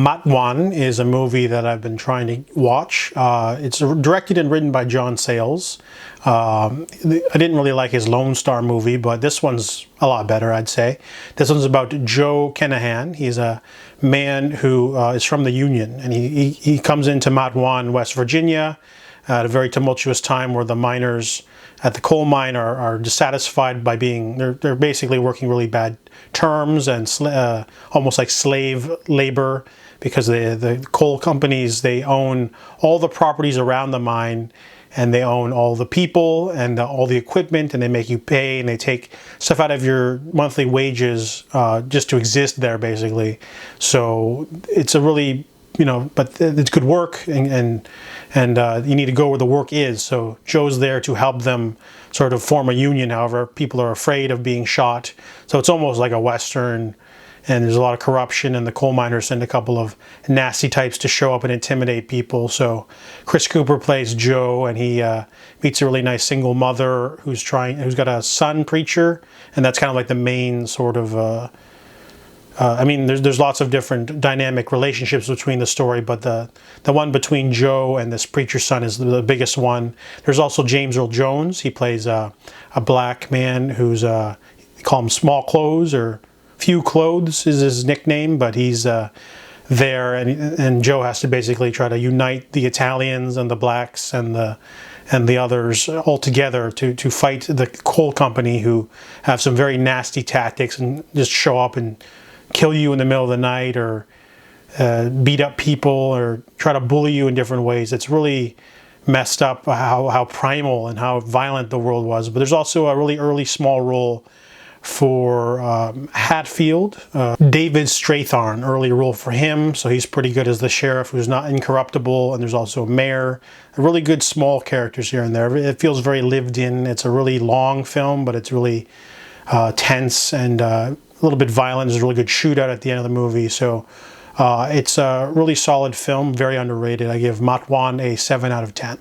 Matewan is a movie that I've been trying to watch. It's directed and written by John Sayles. I didn't really like his Lone Star movie, but this one's a lot better, I'd say. This one's about Joe Kenehan. He's a man who is from the Union, and he comes into Matewan, West Virginia, at a very tumultuous time where the miners at the coal mine are dissatisfied by being, they're basically working really bad terms and almost like slave labor, because the coal companies, they own all the properties around the mine, and they own all the people and all the equipment, and they make you pay, and they take stuff out of your monthly wages just to exist there, basically. So it's a really, but it's good work, and you need to go where the work is. So Joe's there to help them sort of form a union. However, people are afraid of being shot, so it's almost like a Western. And there's a lot of corruption, and the coal miners send a couple of nasty types to show up and intimidate people. So Chris Cooper plays Joe, and he meets a really nice single mother who's got a son preacher, and that's kind of like the main sort of. I mean, there's lots of different dynamic relationships between the story, but the one between Joe and this preacher's son is the biggest one. There's also James Earl Jones. He plays a black man who's they call him Small Clothes, or Few Clothes is his nickname, but he's there, and Joe has to basically try to unite the Italians and the blacks and the others all together to fight the coal company, who have some very nasty tactics and just show up and kill you in the middle of the night, or beat up people, or try to bully you in different ways. It's really messed up how primal and how violent the world was. But there's also a really early small role for Hatfield, David Strathairn, early role for him, so he's pretty good as the sheriff who's not incorruptible. And there's also a mayor, really good small characters here and there. It feels very lived in. It's a really long film, but it's really tense and a little bit violent. There's a really good shootout at the end of the movie, so it's a really solid film, very underrated. I give Matewan a 7 out of 10.